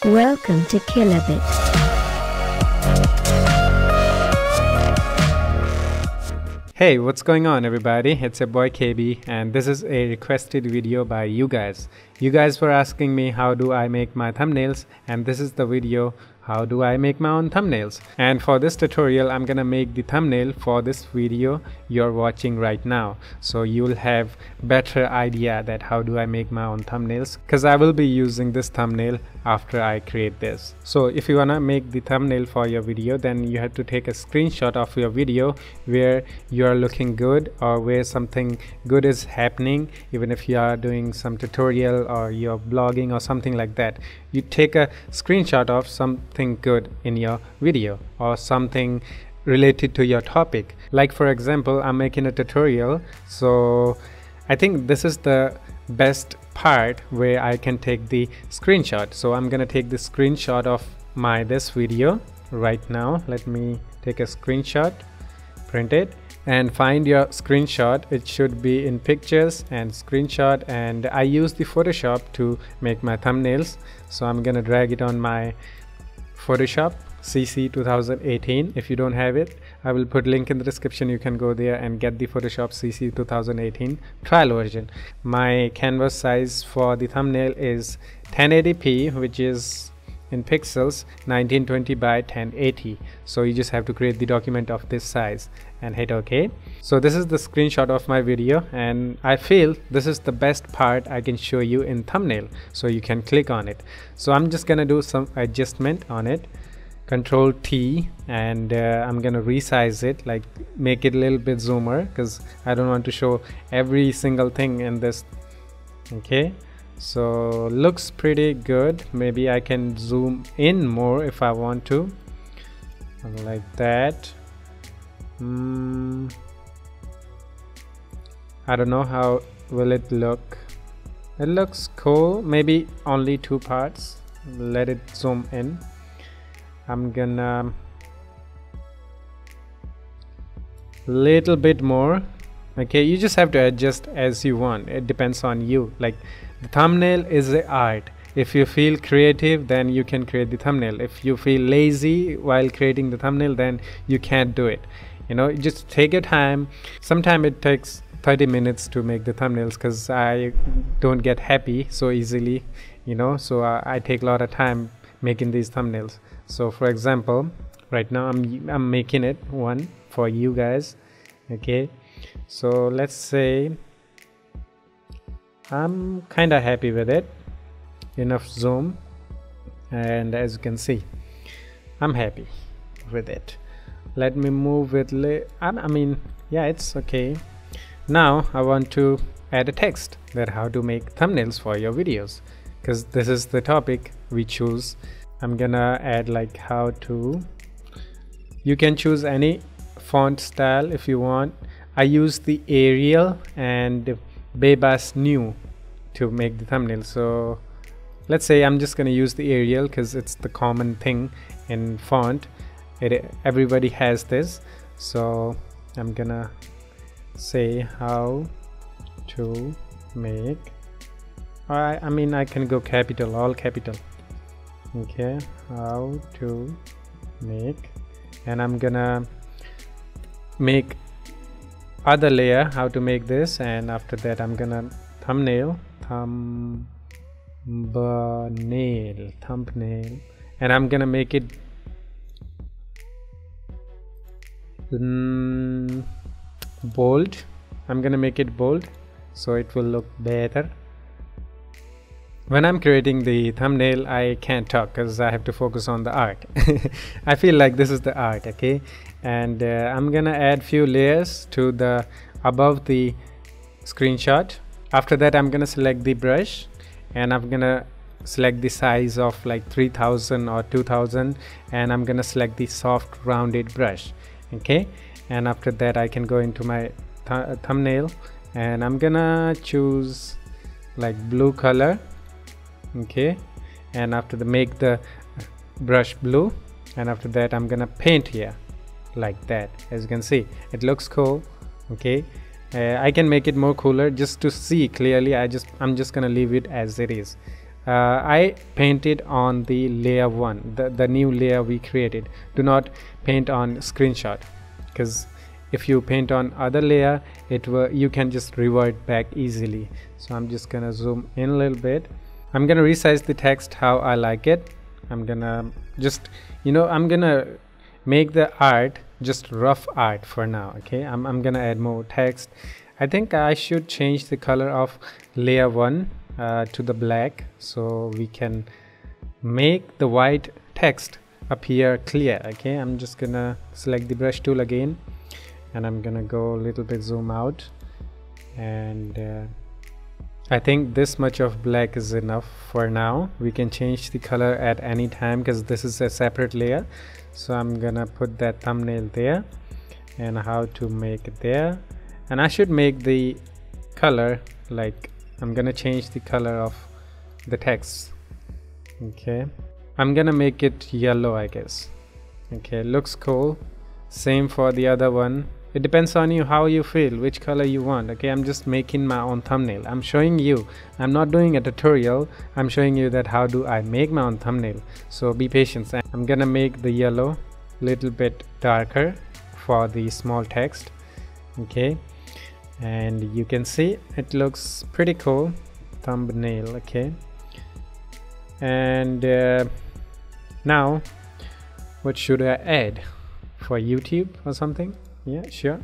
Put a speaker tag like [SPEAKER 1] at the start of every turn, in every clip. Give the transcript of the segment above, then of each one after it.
[SPEAKER 1] Welcome to Kilobit.
[SPEAKER 2] Hey, what's going on everybody? It's your boy KB and this is a requested video by you guys. You guys were asking me how do I make my thumbnails, and this is the video how do I make my own thumbnails. And for this tutorial I'm gonna make the thumbnail for this video you're watching right now, so you'll have better idea that how do I make my own thumbnails, because I will be using this thumbnail after I create this. So if you wanna make the thumbnail for your video, then you have to take a screenshot of your video where you are looking good or where something good is happening. Even if you are doing some tutorial or you're blogging or something like that, you take a screenshot of something good in your video or something related to your topic. Like for example, I'm making a tutorial, so I think this is the best part where I can take the screenshot. So I'm gonna take the screenshot of this video right now. Let me take a screenshot, print it, and find your screenshot. It should be in pictures and screenshot, and I use the Photoshop to make my thumbnails, so I'm gonna drag it on my Photoshop CC 2018. If you don't have it, I will put link in the description. You can go there and get the Photoshop CC 2018 trial version. My canvas size for the thumbnail is 1080p, which is in pixels 1920 by 1080. So you just have to create the document of this size and hit OK. So this is the screenshot of my video, and I feel this is the best part I can show you in thumbnail, so you can click on it. So I'm just gonna do some adjustment on it, Control T, and I'm gonna resize it, like make it a little bit zoomer, because I don't want to show every single thing in this. Okay, so looks pretty good. Maybe I can zoom in more if I want to, like that. I don't know how will it look. It looks cool. Maybe only two parts. Let it zoom in. I'm gonna little bit more. Okay, you just have to adjust as you want. It depends on you. Like, the thumbnail is the art. If you feel creative, then you can create the thumbnail. If you feel lazy while creating the thumbnail, then you can't do it. You know, just take your time. Sometimes it takes 30 minutes to make the thumbnails, because I don't get happy so easily, you know, so I take a lot of time making these thumbnails. So for example, right now I'm making it one for you guys. Okay, so let's say I'm kind of happy with it. Enough zoom, and as you can see, I'm happy with it. Let me move it. I mean, yeah, it's okay. Now I want to add a text that how to make thumbnails for your videos, because this is the topic we choose. I'm gonna add like how to. You can choose any font style if you want. I use the Arial and Bebas New to make the thumbnail. So let's say I'm just gonna use the Arial because it's the common thing in font. Everybody has this, so I'm gonna say how to make. I mean, I can go capital, all capital. Okay, how to make, and I'm gonna make other layer how to make this, and after that I'm gonna thumbnail, and I'm gonna make it bold. I'm gonna make it bold so it will look better. When I'm creating the thumbnail, I can't talk because I have to focus on the art. I feel like this is the art. Okay, and I'm gonna add few layers to the above the screenshot. After that I'm gonna select the brush, and I'm gonna select the size of like 3000 or 2000, and I'm gonna select the soft rounded brush. Okay, and after that I can go into my thumbnail, and I'm gonna choose like blue color. Okay, and after the make the brush blue, and after that I'm gonna paint here like that. As you can see, it looks cool. Okay, I can make it more cooler just to see clearly. I'm just gonna leave it as it is. I painted on the layer 1, the new layer we created. Do not paint on screenshot, because if you paint on other layer, you can just revert back easily. So I'm just gonna zoom in a little bit. I'm gonna resize the text how I like it. I'm gonna just, I'm gonna make the art just rough art for now. Okay, I'm gonna add more text. I think I should change the color of layer 1 to the black, so we can make the white text appear clear. Okay, I'm just gonna select the brush tool again, and I'm gonna go a little bit zoom out, and I think this much of black is enough for now. We can change the color at any time because this is a separate layer. So I'm gonna put that thumbnail there, and how to make it there. And I should make the color, like, I'm gonna change the color of the text. Okay, I'm gonna make it yellow, I guess. Okay, looks cool. Same for the other one. It depends on you how you feel, which color you want. Okay, I'm just making my own thumbnail. I'm showing you, I'm not doing a tutorial. I'm showing you that how do I make my own thumbnail. So be patient. I'm gonna make the yellow a little bit darker for the small text. Okay, and you can see it looks pretty cool thumbnail. Okay, and now what should I add for YouTube or something? Yeah, sure.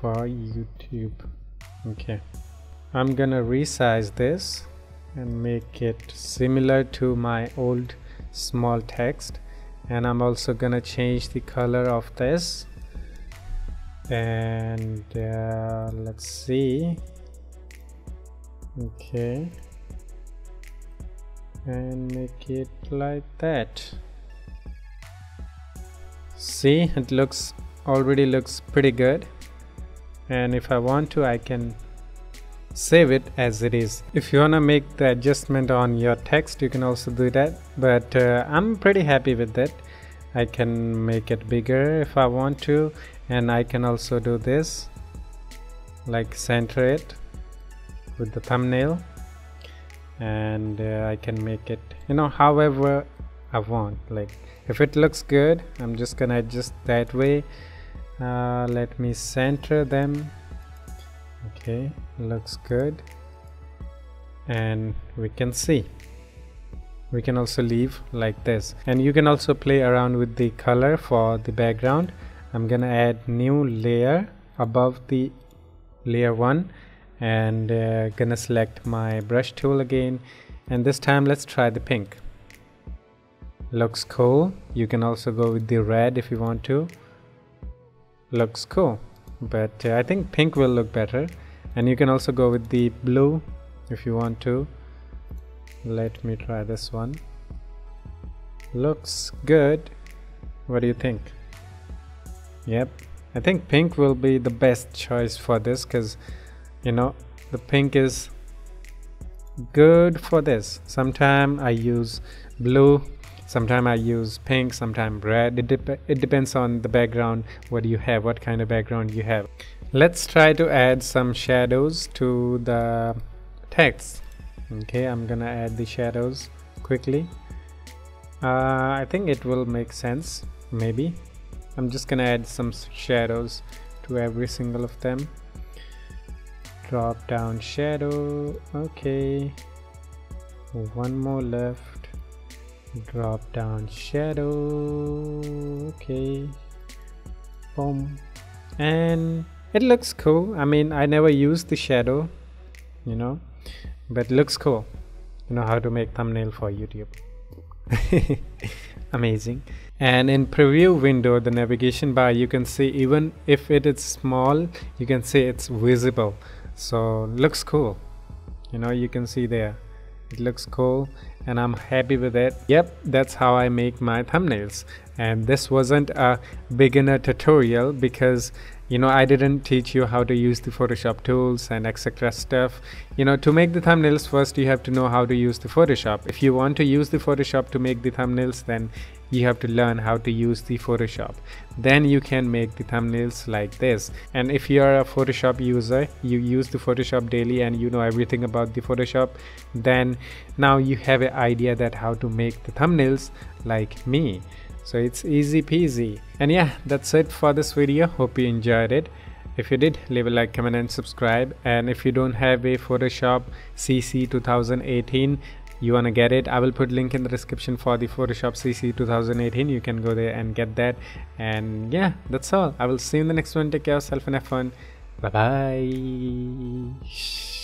[SPEAKER 2] For YouTube. Okay, I'm gonna resize this and make it similar to my old small text, and I'm also gonna change the color of this, and let's see. Okay, and make it like that. See, it already looks pretty good, and if I want to, I can save it as it is. If you wanna make the adjustment on your text, you can also do that, but I'm pretty happy with it. I can make it bigger if I want to, and I can also do this, like center it with the thumbnail, and I can make it, however I want. Like, if it looks good, I'm just gonna adjust that way. Let me center them. Okay, looks good, and we can see. We can also leave like this, and you can also play around with the color for the background. I'm gonna add new layer above the layer 1, and gonna select my brush tool again, and this time let's try the pink. Looks cool. You can also go with the red if you want to. Looks cool, but I think pink will look better, and you can also go with the blue if you want to. Let me try this one. Looks good. What do you think? Yep, I think pink will be the best choice for this, because the pink is good for this. Sometimes I use blue, sometimes I use pink, sometimes red. It depends on the background, what you have, what kind of background you have. Let's try to add some shadows to the text. Okay, I'm gonna add the shadows quickly. I think it will make sense. Maybe I'm just gonna add some shadows to every single of them. Drop down shadow. Okay, one more left. Drop down shadow. Okay, boom, and it looks cool. I mean, I never used the shadow, but it looks cool. How to make thumbnail for YouTube. Amazing. And in preview window, the navigation bar, you can see, even if it is small, you can see it's visible. So looks cool. You can see there, it looks cool, and I'm happy with it. Yep, that's how I make my thumbnails. And this wasn't a beginner tutorial, because I didn't teach you how to use the Photoshop tools and etc stuff. To make the thumbnails, first you have to know how to use the Photoshop. If you want to use the Photoshop to make the thumbnails, then you have to learn how to use the Photoshop. Then you can make the thumbnails like this. And if you are a Photoshop user, you use the Photoshop daily and you know everything about the Photoshop, then now you have an idea that how to make the thumbnails like me. So it's easy peasy. And yeah, that's it for this video. Hope you enjoyed it. If you did, leave a like, comment and subscribe. And if you don't have a Photoshop CC 2018, you want to get it, I will put link in the description for the Photoshop CC 2018. You can go there and get that. And yeah, that's all. I will see you in the next one. Take care of yourself and have fun. Bye bye.